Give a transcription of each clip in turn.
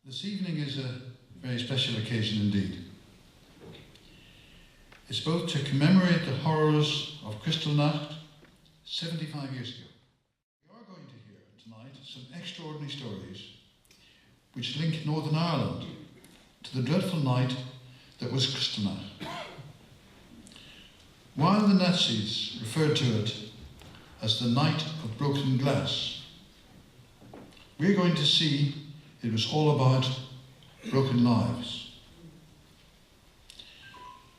This evening is a very special occasion indeed. It's both to commemorate the horrors of Kristallnacht 75 years ago. We are going to hear tonight some extraordinary stories which link Northern Ireland to the dreadful night that was Kristallnacht. While the Nazis referred to it as the night of broken glass, we're going to see it was all about broken lives.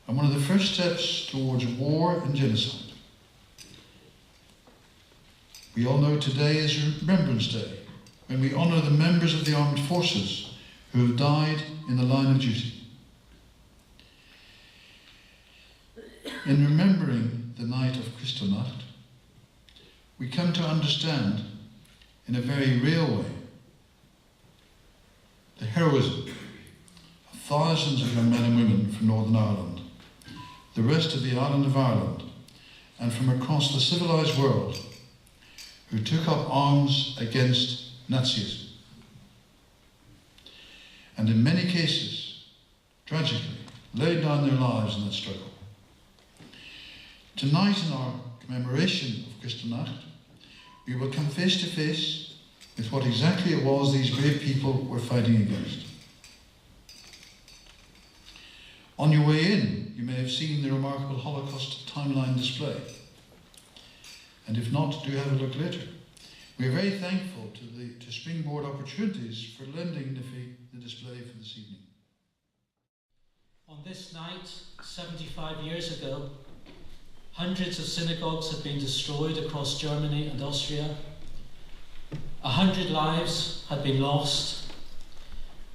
And one of the first steps towards war and genocide. We all know today is Remembrance Day, when we honour the members of the armed forces who have died in the line of duty. In remembering the night of Kristallnacht, we come to understand in a very real way the heroism of thousands of young men and women from Northern Ireland, the rest of the island of Ireland, and from across the civilised world who took up arms against Nazism. And in many cases, tragically, laid down their lives in that struggle. Tonight in our commemoration of Kristallnacht, we will come face to face with what exactly it was these brave people were fighting against. On your way in, you may have seen the remarkable Holocaust timeline display. And if not, do have a look later. We are very thankful to Springboard Opportunities for lending NIFI the display for this evening. On this night, 75 years ago, hundreds of synagogues had been destroyed across Germany and Austria. 100 lives had been lost,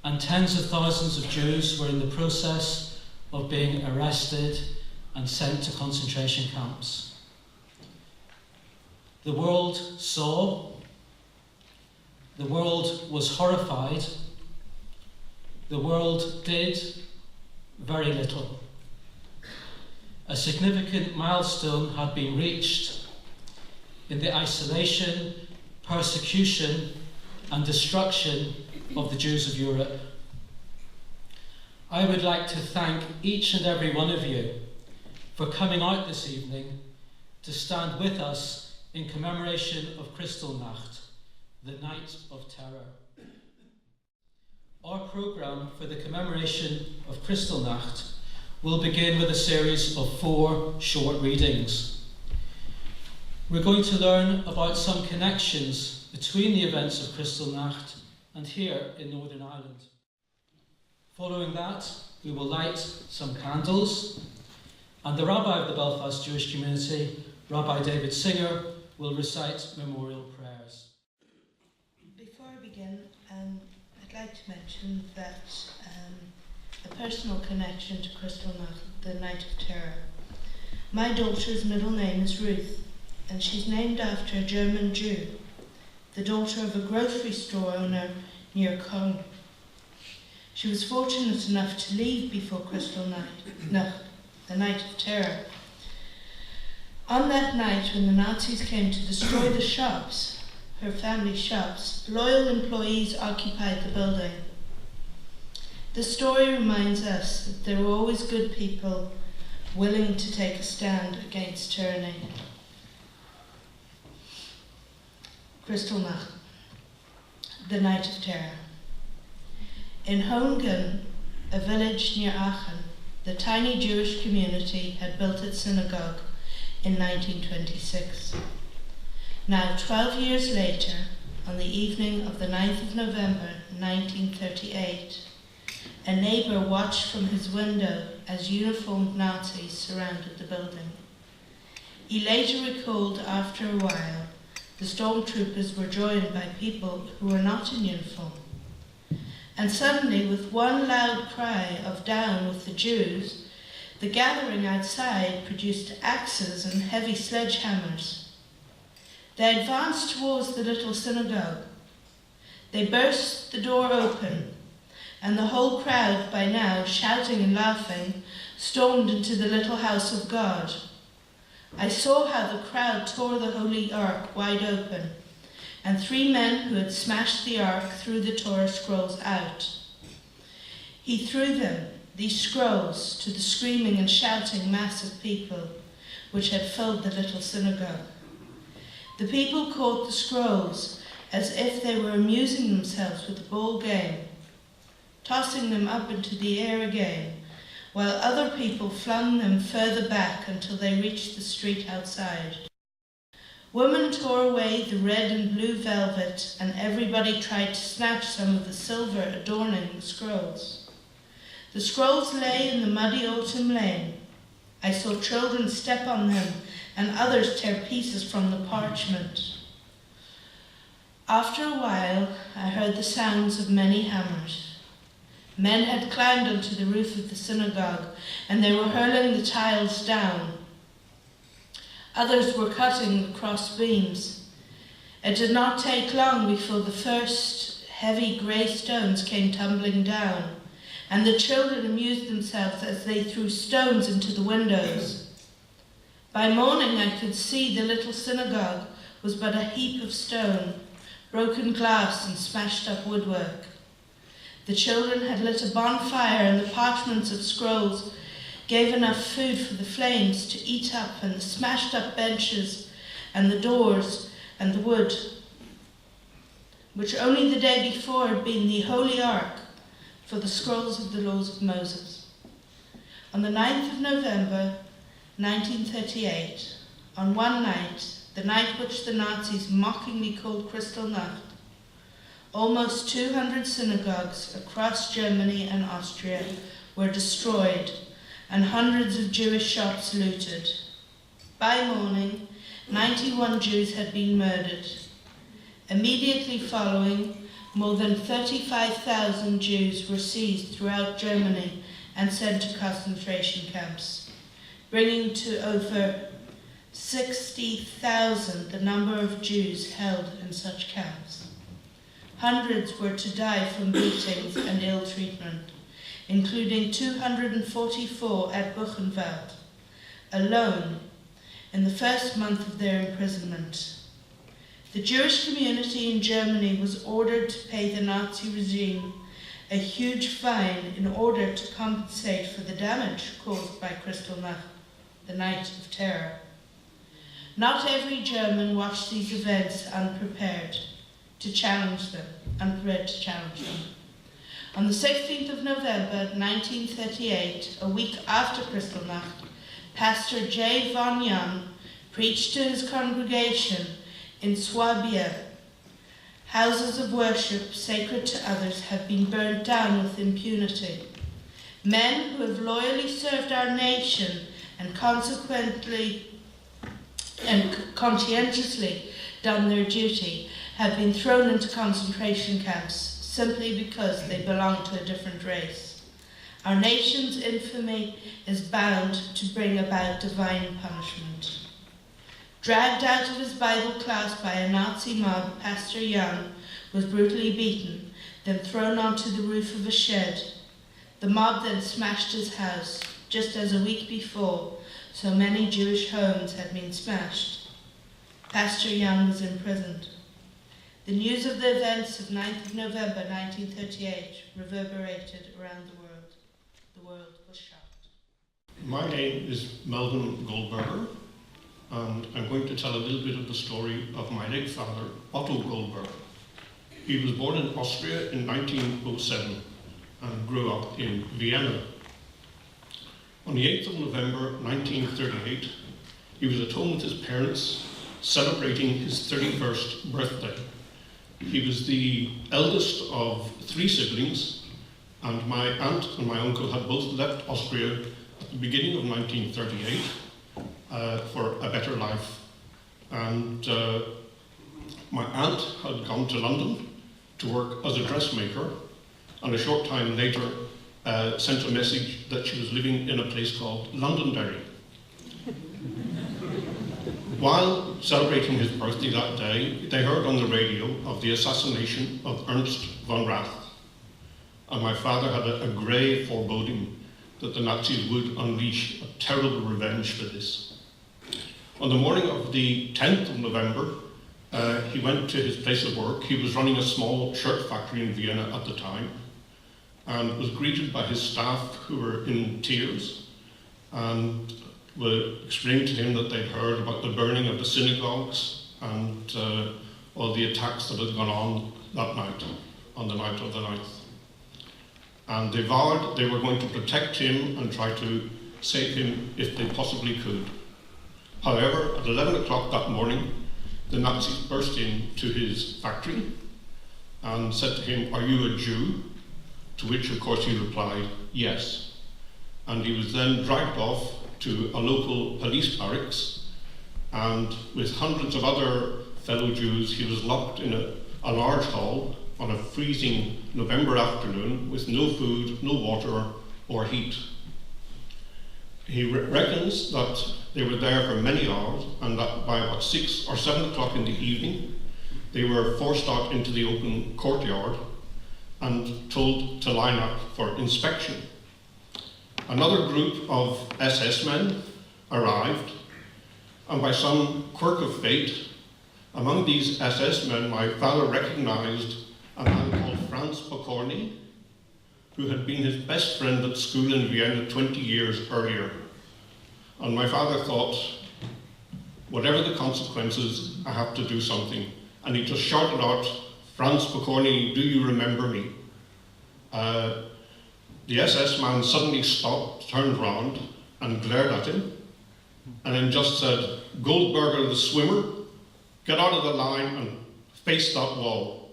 and tens of thousands of Jews were in the process of being arrested and sent to concentration camps. The world saw, the world was horrified, the world did very little. A significant milestone had been reached in the isolation, persecution and destruction of the Jews of Europe. I would like to thank each and every one of you for coming out this evening to stand with us in commemoration of Kristallnacht, the Night of Terror. Our programme for the commemoration of Kristallnacht will begin with a series of 4 short readings. We're going to learn about some connections between the events of Kristallnacht and here in Northern Ireland. Following that, we will light some candles, and the Rabbi of the Belfast Jewish community, Rabbi David Singer, will recite memorial prayers. Before I begin, I'd like to mention that a personal connection to Kristallnacht, the Night of Terror. My daughter's middle name is Ruth, and she's named after a German Jew, the daughter of a grocery store owner near Cologne. She was fortunate enough to leave before Kristallnacht, the Night of Terror. On that night, when the Nazis came to destroy the shops, her family's shops, loyal employees occupied the building. The story reminds us that there were always good people willing to take a stand against tyranny. Kristallnacht, the Night of Terror. In Hoengen, a village near Aachen, the tiny Jewish community had built its synagogue in 1926. Now, 12 years later, on the evening of the 9th of November 1938, a neighbour watched from his window as uniformed Nazis surrounded the building. He later recalled after a while the stormtroopers were joined by people who were not in uniform. And suddenly, with one loud cry of "Down with the Jews," the gathering outside produced axes and heavy sledgehammers. They advanced towards the little synagogue. They burst the door open, and the whole crowd, by now shouting and laughing, stormed into the little house of God. I saw how the crowd tore the Holy Ark wide open, and 3 men who had smashed the Ark threw the Torah scrolls out. He threw them, these scrolls, to the screaming and shouting mass of people which had filled the little synagogue. The people caught the scrolls as if they were amusing themselves with a ball game, tossing them up into the air again, while other people flung them further back until they reached the street outside. Women tore away the red and blue velvet, and everybody tried to snatch some of the silver adorning the scrolls. The scrolls lay in the muddy autumn lane. I saw children step on them and others tear pieces from the parchment. After a while, I heard the sounds of many hammers. Men had climbed onto the roof of the synagogue, and they were hurling the tiles down. Others were cutting the cross beams. It did not take long before the first heavy grey stones came tumbling down, and the children amused themselves as they threw stones into the windows. By morning I could see the little synagogue was but a heap of stone, broken glass and smashed up woodwork. The children had lit a bonfire, and the parchments of scrolls gave enough food for the flames to eat up, and the smashed up benches and the doors and the wood, which only the day before had been the holy ark for the scrolls of the laws of Moses. On the 9th of November, 1938, on one night, the night which the Nazis mockingly called Kristallnacht, almost 200 synagogues across Germany and Austria were destroyed and hundreds of Jewish shops looted. By morning, 91 Jews had been murdered. Immediately following, more than 35,000 Jews were seized throughout Germany and sent to concentration camps, bringing to over 60,000 the number of Jews held in such camps. Hundreds were to die from beatings and ill treatment, including 244 at Buchenwald, alone in the first month of their imprisonment. The Jewish community in Germany was ordered to pay the Nazi regime a huge fine in order to compensate for the damage caused by Kristallnacht, the Night of Terror. Not every German watched these events unprepared to challenge them. On the 16th of November 1938, a week after Kristallnacht, Pastor J. von Jan preached to his congregation in Swabia. Houses of worship sacred to others have been burned down with impunity. Men who have loyally served our nation and conscientiously done their duty have been thrown into concentration camps simply because they belong to a different race. Our nation's infamy is bound to bring about divine punishment. Dragged out of his Bible class by a Nazi mob, Pastor Jan was brutally beaten, then thrown onto the roof of a shed. The mob then smashed his house, just as a week before so many Jewish homes had been smashed. Pastor Jan was imprisoned. The news of the events of 9th of November 1938 reverberated around the world. The world was shocked. My name is Melvin Goldberger, and I'm going to tell a little bit of the story of my late father, Otto Goldberger. He was born in Austria in 1907 and grew up in Vienna. On the 8th of November 1938, he was at home with his parents, celebrating his 31st birthday. He was the eldest of 3 siblings, and my aunt and my uncle had both left Austria at the beginning of 1938 for a better life. And my aunt had gone to London to work as a dressmaker, and a short time later sent a message that she was living in a place called Londonderry. While celebrating his birthday that day, they heard on the radio of the assassination of Ernst von Rath, and my father had a grey foreboding that the Nazis would unleash a terrible revenge for this. On the morning of the 10th of November, he went to his place of work. He was running a small shirt factory in Vienna at the time, and was greeted by his staff who were in tears and were explaining to him that they'd heard about the burning of the synagogues and all the attacks that had gone on that night, on the night of the 9th. And they vowed they were going to protect him and try to save him if they possibly could. However, at 11 o'clock that morning, the Nazis burst into his factory and said to him, "Are you a Jew?" To which, of course, he replied, "Yes." And he was then dragged off to a local police barracks, and with hundreds of other fellow Jews, he was locked in a large hall on a freezing November afternoon with no food, no water, or heat. He reckons that they were there for many hours, and that by about 6 or 7 o'clock in the evening, they were forced out into the open courtyard and told to line up for inspection. Another group of SS men arrived, and by some quirk of fate, among these SS men, my father recognized a man called Franz Pokorny, who had been his best friend at school in Vienna 20 years earlier. And my father thought, whatever the consequences, I have to do something. And he just shouted out, "Franz Pokorny, do you remember me?" The SS man suddenly stopped, turned round, and glared at him, and then just said, "Goldberger the swimmer, get out of the line and face that wall."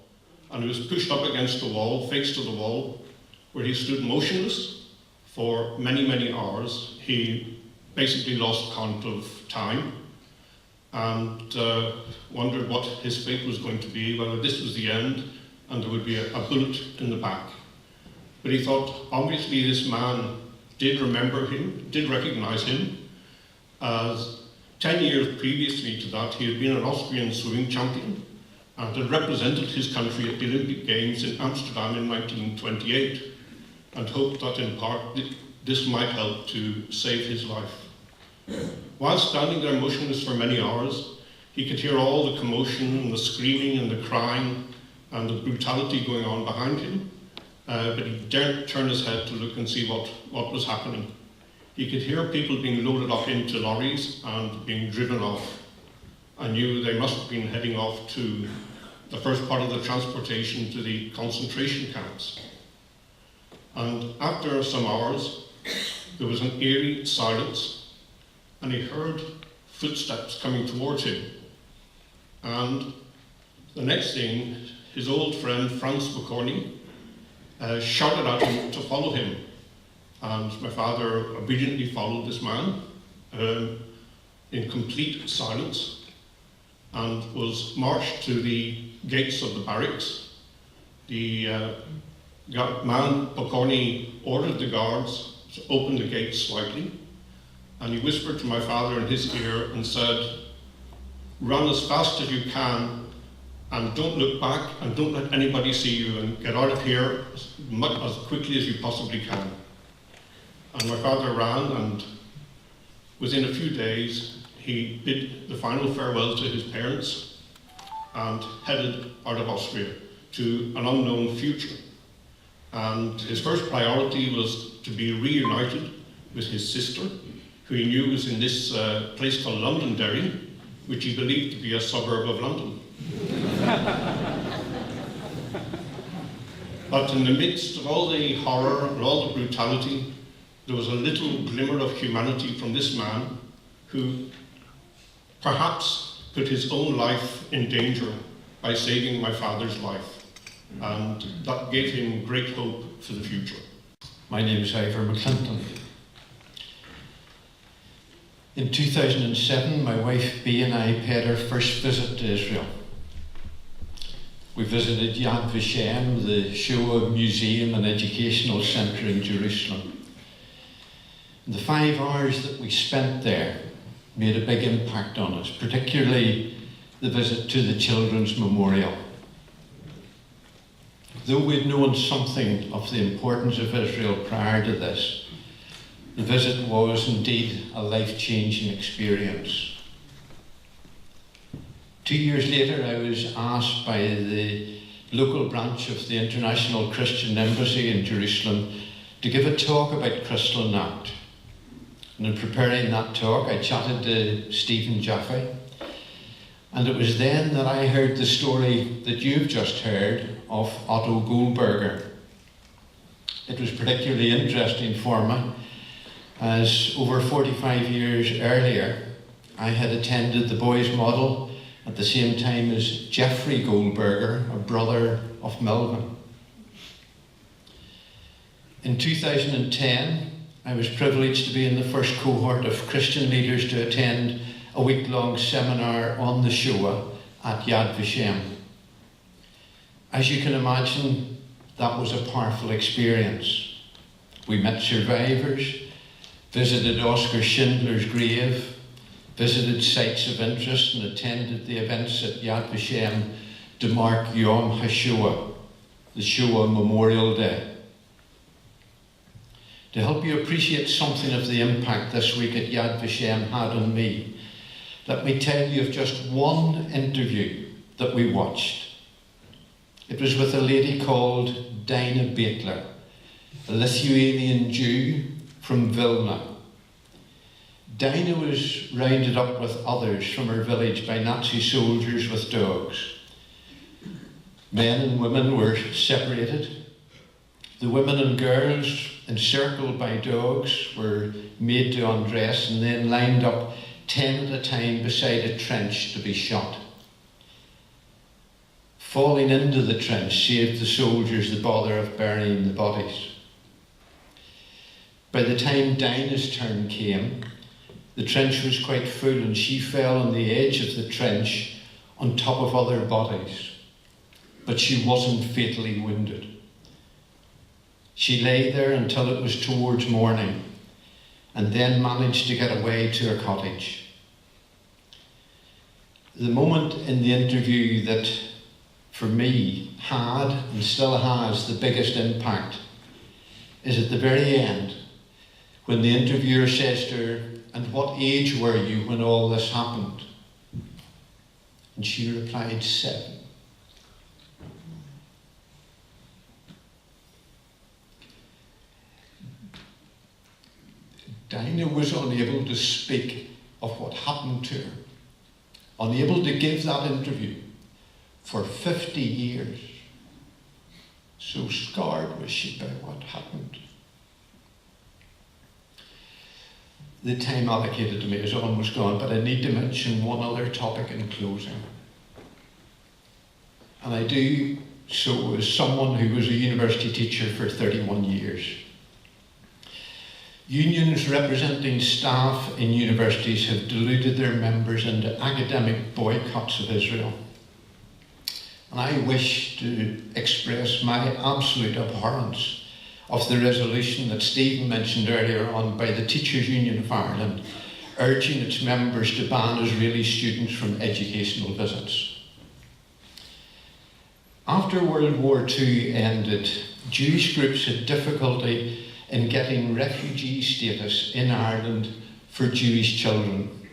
And he was pushed up against the wall, face to the wall, where he stood motionless for many, many hours. He basically lost count of time and wondered what his fate was going to be, whether this was the end and there would be a bullet in the back. But he thought, obviously this man did remember him, did recognize him, as 10 years previously to that he had been an Austrian swimming champion and had represented his country at the Olympic Games in Amsterdam in 1928, and hoped that in part this might help to save his life. While standing there motionless for many hours, he could hear all the commotion and the screaming and the crying and the brutality going on behind him, but he daren't turn his head to look and see what was happening. He could hear people being loaded up into lorries and being driven off. I knew they must have been heading off to the first part of the transportation to the concentration camps. And after some hours, there was an eerie silence, and he heard footsteps coming towards him. And the next thing, his old friend Franz Pokorny shouted at him to follow him. And my father obediently followed this man in complete silence and was marched to the gates of the barracks. The man, Pokorny, ordered the guards to open the gates slightly, and he whispered to my father in his ear and said, "Run as fast as you can and don't look back and don't let anybody see you, and get out of here as quickly as you possibly can." And my father ran, and within a few days he bid the final farewell to his parents and headed out of Austria to an unknown future. And his first priority was to be reunited with his sister, who he knew was in this place called Londonderry, which he believed to be a suburb of London. But in the midst of all the horror and all the brutality, there was a little glimmer of humanity from this man who perhaps put his own life in danger by saving my father's life. And that gave him great hope for the future. My name is Ivor McClinton. In 2007, my wife Bea and I paid our first visit to Israel. We visited Yad Vashem, the Shoah Museum and Educational Centre in Jerusalem. The 5 hours that we spent there made a big impact on us, particularly the visit to the Children's Memorial. Though we'd known something of the importance of Israel prior to this, the visit was indeed a life-changing experience. 2 years later, I was asked by the local branch of the International Christian Embassy in Jerusalem, to give a talk about Kristallnacht. And in preparing that talk, I chatted to Stephen Jaffe, and it was then that I heard the story that you've just heard of Otto Goldberger. It was particularly interesting for me, as over 45 years earlier, I had attended the boys' model at the same time as Jeffrey Goldberger, a brother of Melvin. In 2010, I was privileged to be in the first cohort of Christian leaders to attend a week-long seminar on the Shoah at Yad Vashem. As you can imagine, that was a powerful experience. We met survivors, visited Oskar Schindler's grave, visited sites of interest, and attended the events at Yad Vashem to mark Yom HaShoah, the Shoah Memorial Day. To help you appreciate something of the impact this week at Yad Vashem had on me, let me tell you of just one interview that we watched. It was with a lady called Dinah Baitler, a Lithuanian Jew from Vilna. Dinah was rounded up with others from her village by Nazi soldiers with dogs. Men and women were separated. The women and girls, encircled by dogs, were made to undress and then lined up 10 at a time beside a trench to be shot. Falling into the trench saved the soldiers the bother of burying the bodies. By the time Dinah's turn came, the trench was quite full and she fell on the edge of the trench on top of other bodies, but she wasn't fatally wounded. She lay there until it was towards morning and then managed to get away to her cottage. The moment in the interview that, for me, had and still has the biggest impact is at the very end, when the interviewer says to her, "And what age were you when all this happened?" And she replied, 7. Dinah was unable to speak of what happened to her, unable to give that interview for 50 years. So scarred was she by what happened. The time allocated to me is almost gone, but I need to mention one other topic in closing. And I do so as someone who was a university teacher for 31 years. Unions representing staff in universities have deluded their members into academic boycotts of Israel. And I wish to express my absolute abhorrence of the resolution that Stephen mentioned earlier on by the Teachers' Union of Ireland, urging its members to ban Israeli students from educational visits. After World War II ended, Jewish groups had difficulty in getting refugee status in Ireland for Jewish children,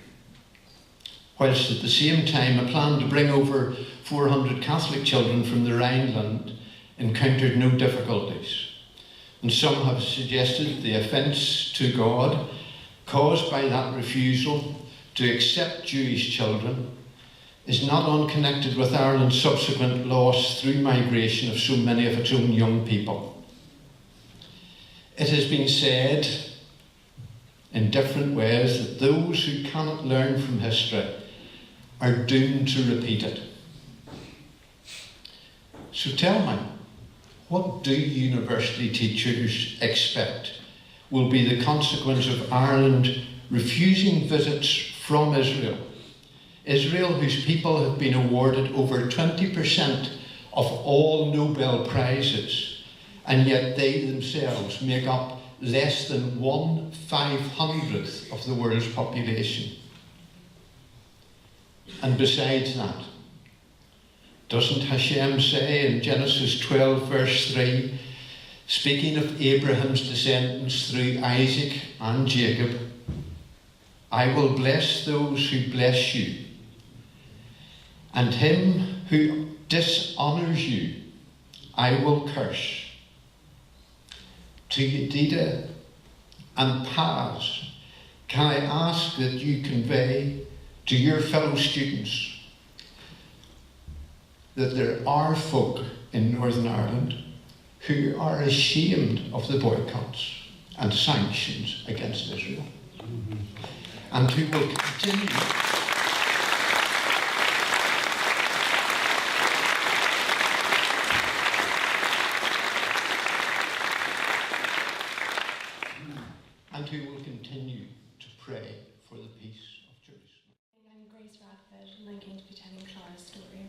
whilst at the same time a plan to bring over 400 Catholic children from the Rhineland encountered no difficulties. And some have suggested the offence to God caused by that refusal to accept Jewish children is not unconnected with Ireland's subsequent loss through migration of so many of its own young people. It has been said in different ways that those who cannot learn from history are doomed to repeat it. So tell me, what do university teachers expect will be the consequence of Ireland refusing visits from Israel? Israel, whose people have been awarded over 20% of all Nobel Prizes, and yet they themselves make up less than 1/500th of the world's population. And besides that, doesn't Hashem say in Genesis 12 verse 3, speaking of Abraham's descendants through Isaac and Jacob, "I will bless those who bless you, and him who dishonours you, I will curse. To Yedida and Paz, can I ask that you convey to your fellow students that there are folk in Northern Ireland who are ashamed of the boycotts and sanctions against Israel, and who will continue to pray for the peace of Jerusalem. I'm Grace Radford, and I'm going to be telling Clara's story.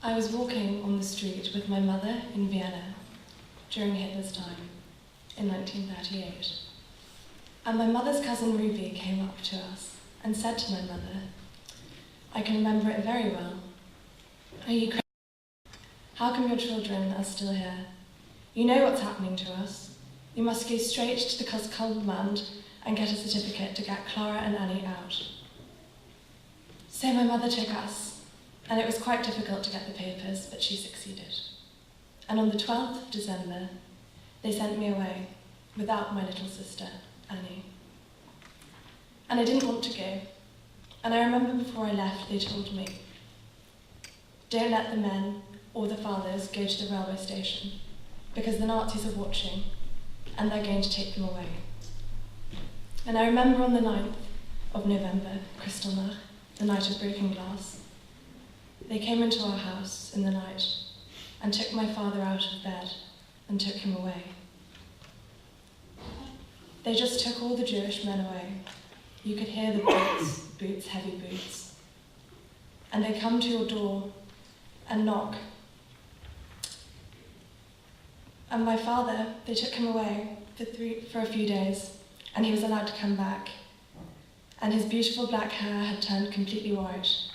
I was walking on the street with my mother in Vienna during Hitler's time in 1938. And my mother's cousin Ruby came up to us and said to my mother, I can remember it very well, "Are you crazy? How come your children are still here? You know what's happening to us. You must go straight to the command and get a certificate to get Clara and Annie out." So my mother took us, and it was quite difficult to get the papers, but she succeeded. And on the 12th of December, they sent me away without my little sister, Annie. And I didn't want to go. And I remember before I left, they told me, "Don't let the men or the fathers go to the railway station, because the Nazis are watching, and they're going to take them away." And I remember on the 9th of November, Kristallnacht, the night of broken glass, they came into our house in the night and took my father out of bed and took him away. They just took all the Jewish men away. You could hear the boots, heavy boots. And they come to your door and knock. And my father, they took him away for a few days, and he was allowed to come back. And his beautiful black hair had turned completely white.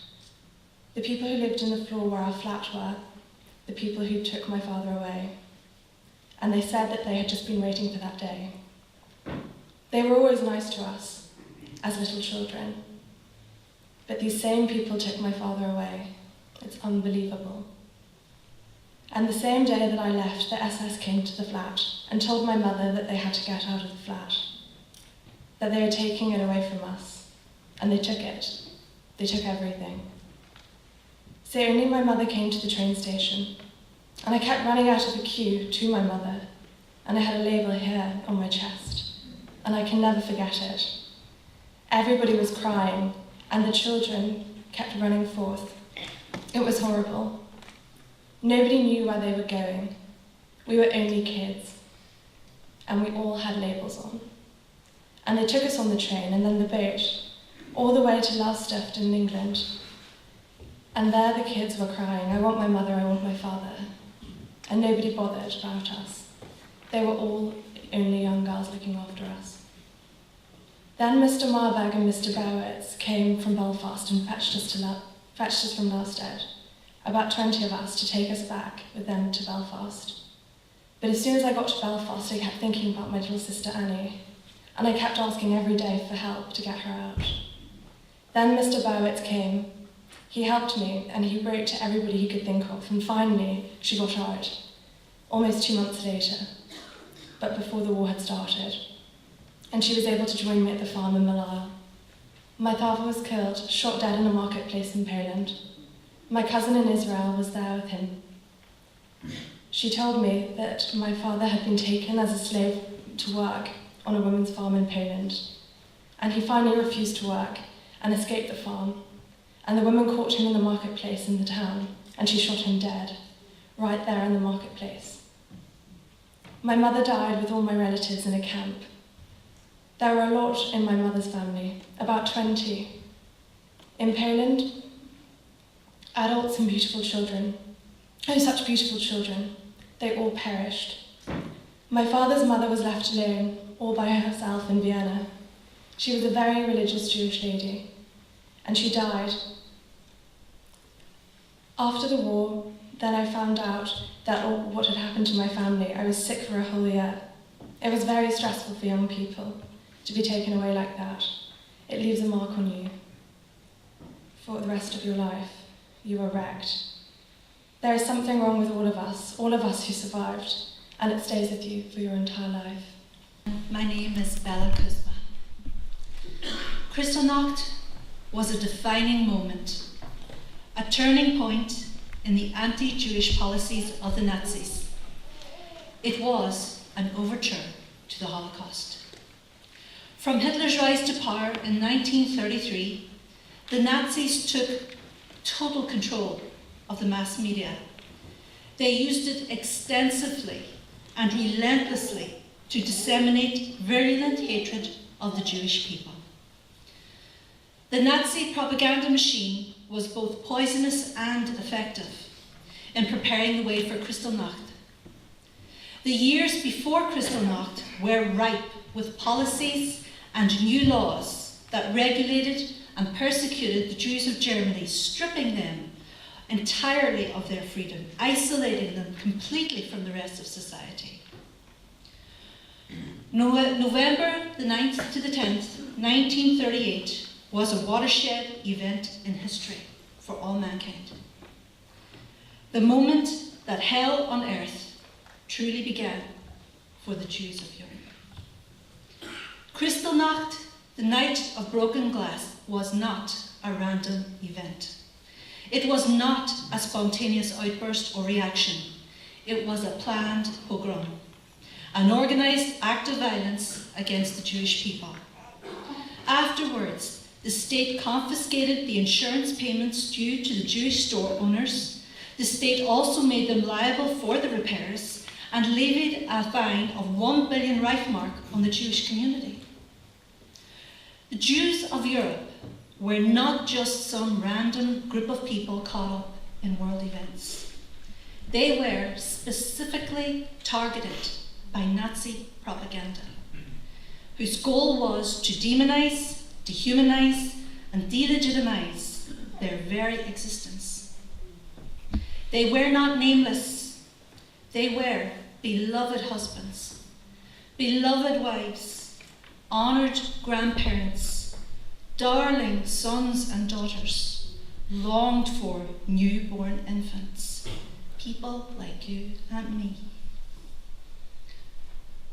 The people who lived in the floor where our flat were, the people who took my father away. And they said that they had just been waiting for that day. They were always nice to us, as little children. But these same people took my father away. It's unbelievable. And the same day that I left, the SS came to the flat and told my mother that they had to get out of the flat, that they were taking it away from us. And they took it. They took everything. So only my mother came to the train station, and I kept running out of the queue to my mother, and I had a label here on my chest, and I can never forget it. Everybody was crying, and the children kept running forth. It was horrible. Nobody knew where they were going. We were only kids, and we all had labels on. And they took us on the train and then the boat, all the way to Lowestoft in England. And there the kids were crying, "I want my mother, I want my father." And nobody bothered about us. They were all only young girls looking after us. Then Mr. Marburg and Mr. Bowitz came from Belfast and fetched us from Lowestoft. About 20 of us to take us back with them to Belfast. But as soon as I got to Belfast, I kept thinking about my little sister Annie, and I kept asking every day for help to get her out. Then Mr. Bowitz came. He helped me, and he wrote to everybody he could think of, and finally she got out, almost 2 months later, but before the war had started. And she was able to join me at the farm in Malaya. My father was killed, shot dead in a marketplace in Poland. My cousin in Israel was there with him. She told me that my father had been taken as a slave to work on a woman's farm in Poland, and he finally refused to work and escaped the farm. And the woman caught him in the marketplace in the town, and she shot him dead, right there in the marketplace. My mother died with all my relatives in a camp. There were a lot in my mother's family, about 20. In Poland, adults and beautiful children. Oh, such beautiful children. They all perished. My father's mother was left alone, all by herself in Vienna. She was a very religious Jewish lady, and she died. After the war, then I found out that what had happened to my family. I was sick for a whole year. It was very stressful for young people to be taken away like that. It leaves a mark on you for the rest of your life. You were wrecked. There is something wrong with all of us who survived, and it stays with you for your entire life. My name is Bella Kuzma. Kristallnacht was a defining moment, a turning point in the anti-Jewish policies of the Nazis. It was an overture to the Holocaust. From Hitler's rise to power in 1933, the Nazis took total control of the mass media. They used it extensively and relentlessly to disseminate virulent hatred of the Jewish people. The Nazi propaganda machine was both poisonous and effective in preparing the way for Kristallnacht. The years before Kristallnacht were ripe with policies and new laws that regulated and persecuted the Jews of Germany, stripping them entirely of their freedom, isolating them completely from the rest of society. November the 9th to the 10th, 1938, was a watershed event in history for all mankind. The moment that hell on earth truly began for the Jews of Europe. Kristallnacht, the night of broken glass, was not a random event. It was not a spontaneous outburst or reaction. It was a planned pogrom, an organised act of violence against the Jewish people. Afterwards, the state confiscated the insurance payments due to the Jewish store owners. The state also made them liable for the repairs and levied a fine of 1 billion Reichsmark on the Jewish community. The Jews of Europe were not just some random group of people caught up in world events. They were specifically targeted by Nazi propaganda, whose goal was to demonize, dehumanize, and delegitimize their very existence. They were not nameless. They were beloved husbands, beloved wives, honoured grandparents, darling sons and daughters, longed for newborn infants, people like you and me.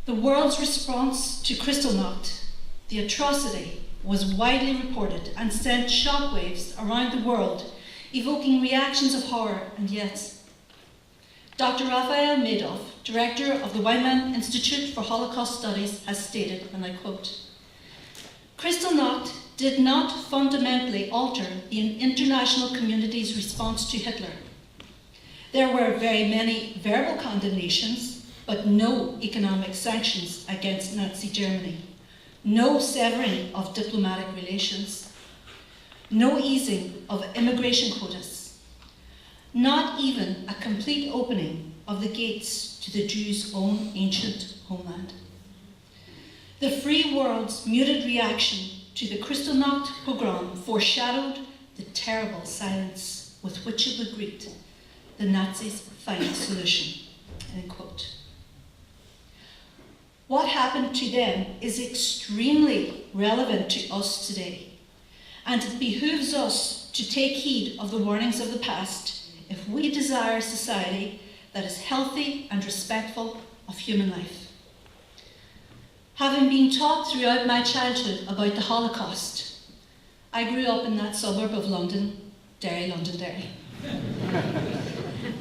The world's response to Kristallnacht, the atrocity, was widely reported and sent shockwaves around the world, evoking reactions of horror and yet. Dr. Raphael Madoff, director of the Wyman Institute for Holocaust Studies, has stated, and I quote, "Kristallnacht did not fundamentally alter the international community's response to Hitler. There were very many verbal condemnations, but no economic sanctions against Nazi Germany. No severing of diplomatic relations, no easing of immigration quotas, not even a complete opening of the gates to the Jews' own ancient homeland. The free world's muted reaction to the Kristallnacht pogrom foreshadowed the terrible silence with which it would greet the Nazis' final solution." End quote. What happened to them is extremely relevant to us today, and it behooves us to take heed of the warnings of the past if we desire a society that is healthy and respectful of human life. Having been taught throughout my childhood about the Holocaust, I grew up in that suburb of London, Londonderry.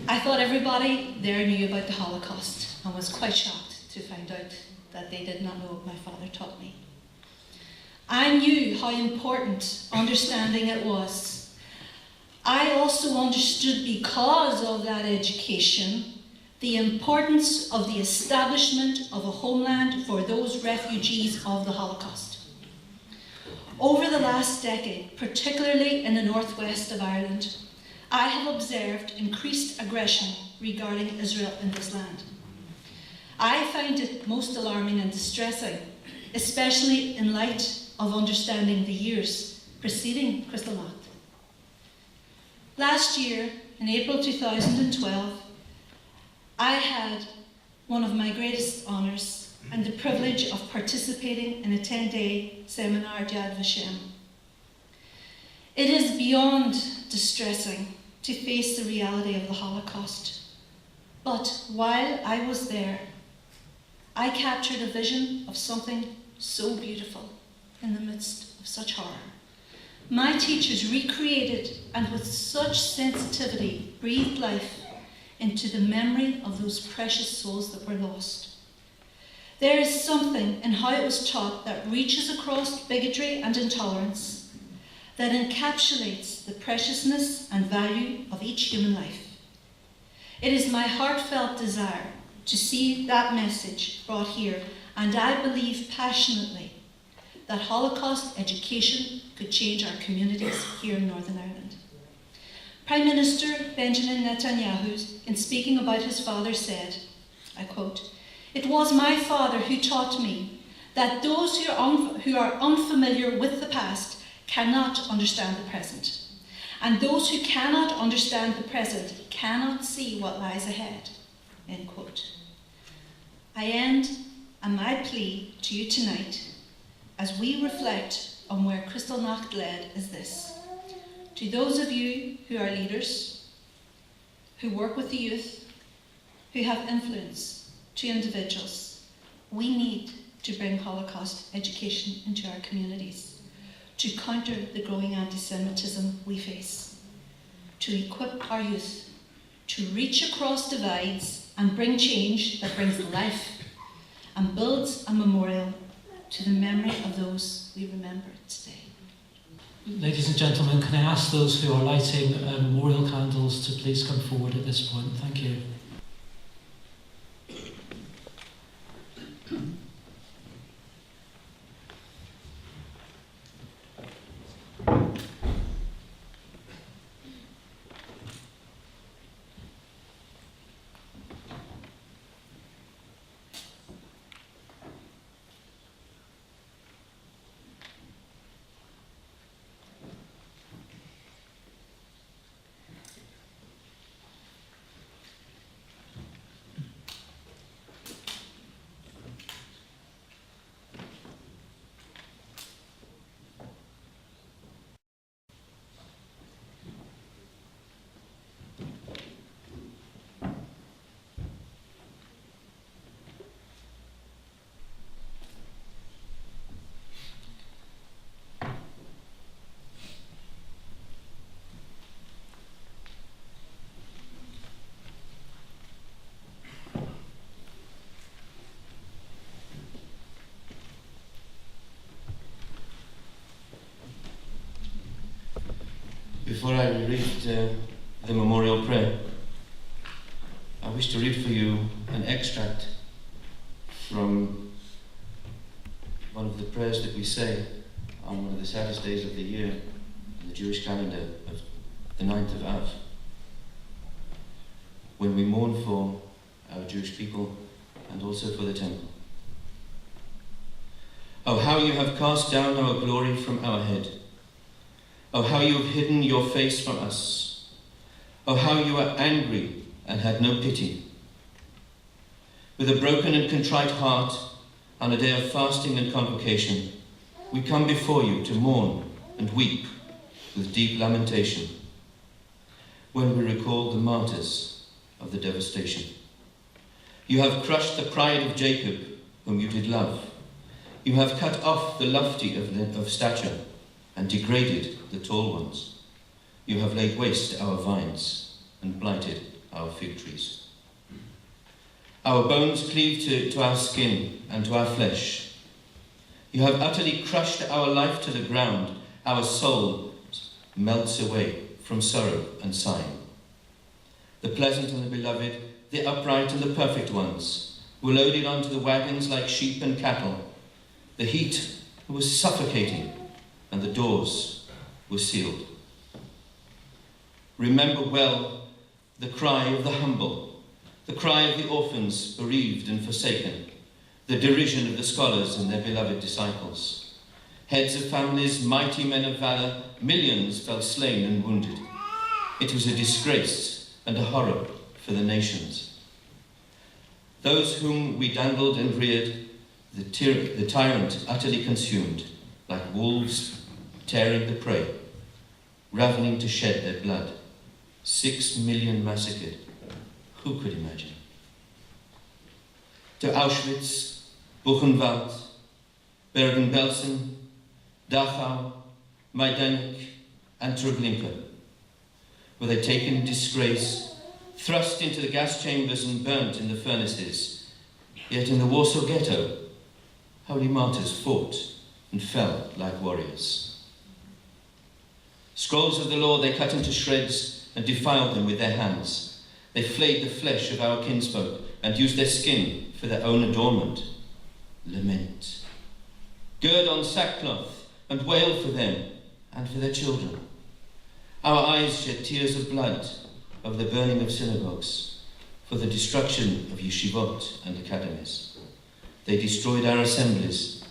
I thought everybody there knew about the Holocaust and was quite shocked to find out that they did not know what my father taught me. I knew how important understanding it was. I also understood, because of that education, the importance of the establishment of a homeland for those refugees of the Holocaust. Over the last decade, particularly in the northwest of Ireland, I have observed increased aggression regarding Israel in this land. I find it most alarming and distressing, especially in light of understanding the years preceding Kristallnacht. Last year, in April 2012, I had one of my greatest honours and the privilege of participating in a 10-day seminar at Yad Vashem. It is beyond distressing to face the reality of the Holocaust. But while I was there, I captured a vision of something so beautiful in the midst of such horror. My teachers recreated and with such sensitivity breathed life into the memory of those precious souls that were lost. There is something in how it was taught that reaches across bigotry and intolerance, that encapsulates the preciousness and value of each human life. It is my heartfelt desire to see that message brought here, and I believe passionately that Holocaust education could change our communities here in Northern Ireland. Prime Minister Benjamin Netanyahu, in speaking about his father, said, I quote, "It was my father who taught me that those who are unfamiliar with the past cannot understand the present, and those who cannot understand the present cannot see what lies ahead." End quote. I end, and my plea to you tonight, as we reflect on where Kristallnacht led, is this. To those of you who are leaders, who work with the youth, who have influence to individuals, we need to bring Holocaust education into our communities, to counter the growing anti-Semitism we face, to equip our youth, to reach across divides and bring change that brings life and builds a memorial to the memory of those we remember today. Ladies and gentlemen, can I ask those who are lighting memorial candles to please come forward at this point? Thank you. Before I read the memorial prayer, I wish to read for you an extract from one of the prayers that we say on one of the saddest days of the year in the Jewish calendar, of the 9th of Av, when we mourn for our Jewish people and also for the temple. Oh, how you have cast down our glory from our head. Oh, how you have hidden your face from us. Oh, how you are angry and had no pity. With a broken and contrite heart, on a day of fasting and convocation, we come before you to mourn and weep with deep lamentation when we recall the martyrs of the devastation. You have crushed the pride of Jacob, whom you did love. You have cut off the lofty of stature and degraded the tall ones. You have laid waste our vines and blighted our fig trees. Our bones cleave to our skin and to our flesh. You have utterly crushed our life to the ground. Our soul melts away from sorrow and sighing. The pleasant and the beloved, the upright and the perfect ones, were loaded onto the wagons like sheep and cattle. The heat was suffocating, and the doors were sealed. Remember well the cry of the humble, the cry of the orphans bereaved and forsaken, the derision of the scholars and their beloved disciples. Heads of families, mighty men of valor, millions fell slain and wounded. It was a disgrace and a horror for the nations. Those whom we dandled and reared, the tyrant utterly consumed, like wolves tearing the prey, ravening to shed their blood. 6 million massacred. Who could imagine? To Auschwitz, Buchenwald, Bergen-Belsen, Dachau, Majdanek, and Treblinka, were they taken in disgrace, thrust into the gas chambers and burnt in the furnaces. Yet in the Warsaw Ghetto, holy martyrs fought and fell like warriors. Scrolls of the law they cut into shreds and defiled them with their hands. They flayed the flesh of our kinsfolk and used their skin for their own adornment. Lament. Gird on sackcloth and wail for them and for their children. Our eyes shed tears of blood over the burning of synagogues, for the destruction of yeshivot and academies. They destroyed our assemblies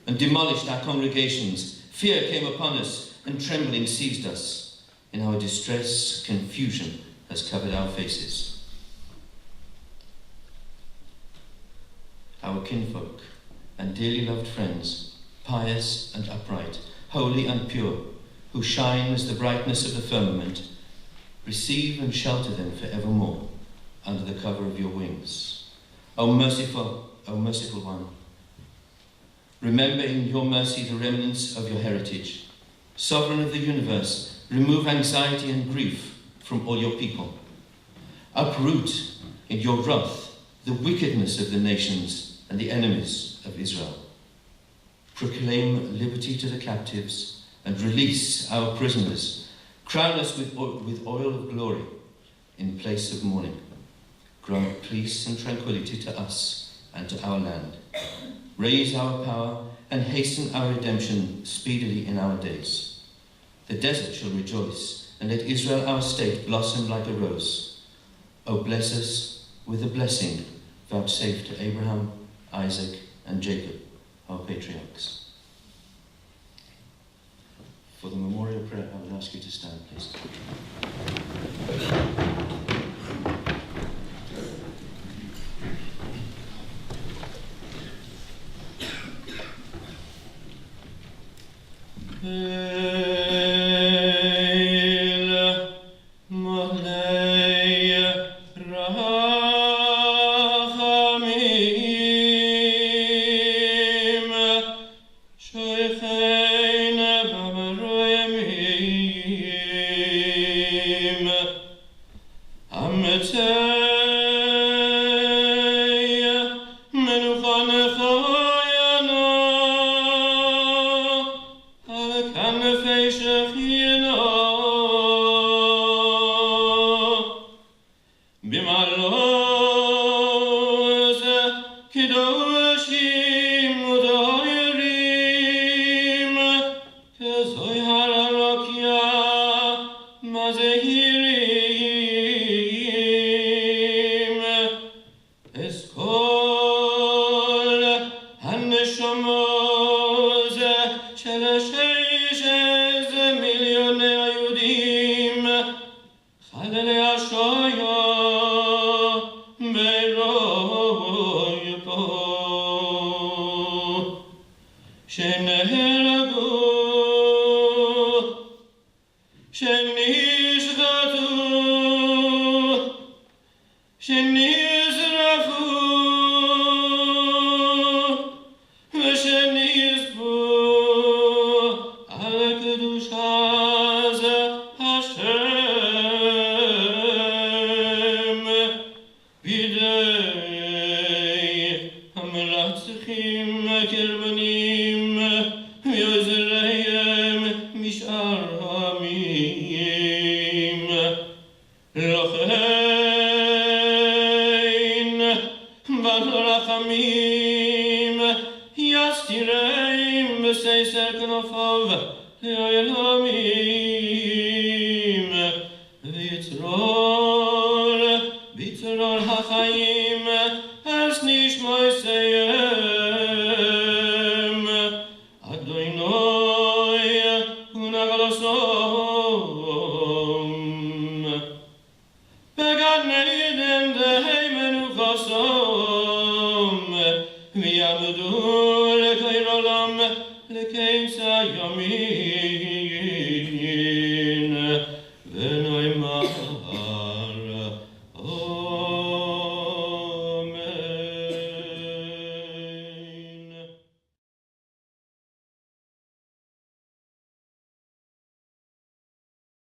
and demolished our congregations. Fear came upon us and trembling seized us. In our distress, confusion has covered our faces. Our kinfolk and dearly loved friends, pious and upright, holy and pure, who shine as the brightness of the firmament, receive and shelter them forevermore under the cover of your wings. O merciful one, remember in your mercy the remnants of your heritage. Sovereign of the universe, remove anxiety and grief from all your people. Uproot in your wrath the wickedness of the nations and the enemies of Israel. Proclaim liberty to the captives and release our prisoners. Crown us with oil of glory in place of mourning. Grant peace and tranquility to us and to our land. Raise our power and hasten our redemption speedily in our days. The desert shall rejoice, and let Israel our state blossom like a rose. O bless us with a blessing vouchsafed to Abraham, Isaac, and Jacob, our patriarchs. For the memorial prayer, I would ask you to stand, please. Yamin, my